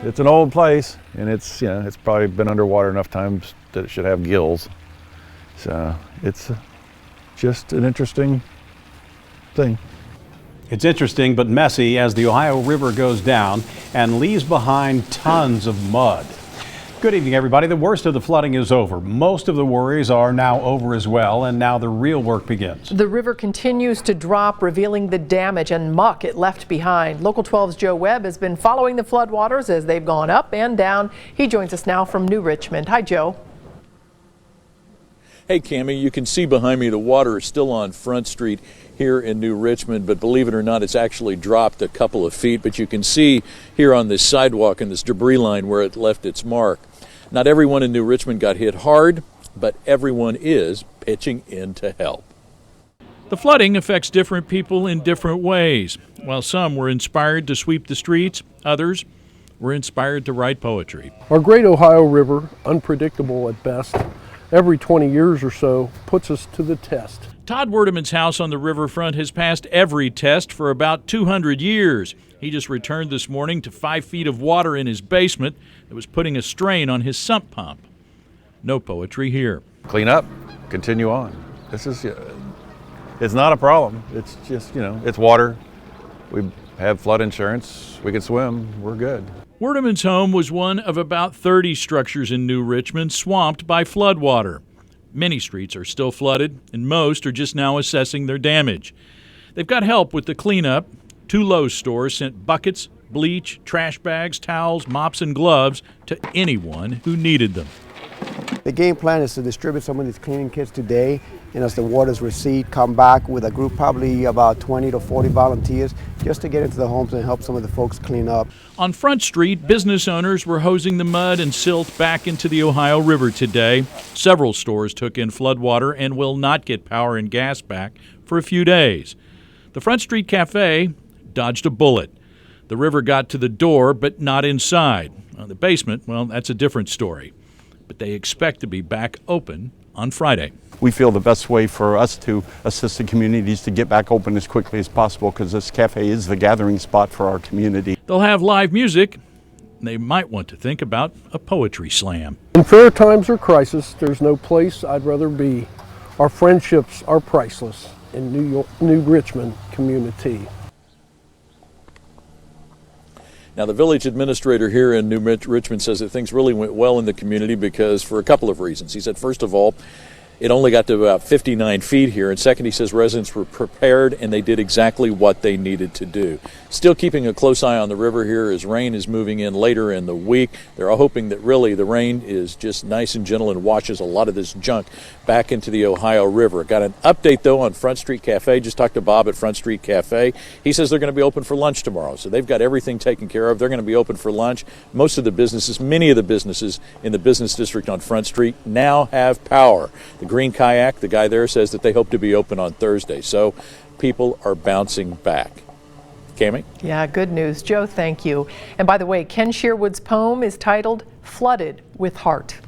It's an old place, and it's, you know, it's probably been underwater enough times that it should have gills. So it's just an interesting thing. It's interesting but messy as the Ohio River goes down and leaves behind tons of mud. Good evening, everybody. The worst of the flooding is over. Most of the worries are now over as well, and now the real work begins. The river continues to drop, revealing the damage and muck it left behind. Local 12's Joe Webb has been following the floodwaters as they've gone up and down. He joins us now from New Richmond. Hi, Joe. Hey, Cammie, you can see behind me the water is still on Front Street here in New Richmond, but believe it or not, it's actually dropped a couple of feet. But you can see here on this sidewalk and this debris line where it left its mark. Not everyone in New Richmond got hit hard, but everyone is pitching in to help. The flooding affects different people in different ways. While some were inspired to sweep the streets, others were inspired to write poetry. Our great Ohio River, unpredictable at best, every 20 years or so puts us to the test. Todd Wuerdeman's house on the riverfront has passed every test for about 200 years. He just returned this morning to 5 feet of water in his basement that was putting a strain on his sump pump. No poetry here. Clean up, continue on. This is, it's not a problem. It's just, you know, it's water. We have flood insurance. We can swim. We're good. Wuerdeman's home was one of about 30 structures in New Richmond swamped by floodwater. Many streets are still flooded, and most are just now assessing their damage. They've got help with the cleanup. 2 Lowe's stores sent buckets, bleach, trash bags, towels, mops, and gloves to anyone who needed them. The game plan is to distribute some of these cleaning kits today, and as the waters recede, come back with a group, probably about 20 to 40 volunteers, just to get into the homes and help some of the folks clean up. On Front Street, business owners were hosing the mud and silt back into the Ohio River today. Several stores took in floodwater and will not get power and gas back for a few days. The Front Street Cafe dodged a bullet. The river got to the door, but not inside. The basement, well, that's a different story. But they expect to be back open on Friday. We feel the best way for us to assist the communities to get back open as quickly as possible, because this cafe is the gathering spot for our community. They'll have live music. They might want to think about a poetry slam. In fair times or crisis, there's no place I'd rather be. Our friendships are priceless in New Richmond community. Now, the village administrator here in New Richmond says that things really went well in the community because for a couple of reasons. He said, first of all, it only got to about 59 feet here. And second, he says residents were prepared and they did exactly what they needed to do. Still keeping a close eye on the river here as rain is moving in later in the week. They're hoping that really the rain is just nice and gentle and washes a lot of this junk back into the Ohio River. Got an update, though, on Front Street Cafe. Just talked to Bob at Front Street Cafe. He says they're going to be open for lunch tomorrow. So they've got everything taken care of. They're going to be open for lunch. Most of the businesses, many of the businesses in the business district on Front Street now have power. The Green Kayak, the guy there, says that they hope to be open on Thursday. So people are bouncing back. Cammie? Yeah, good news. Joe, thank you. And by the way, Ken Sherwood's poem is titled Flooded with Heart.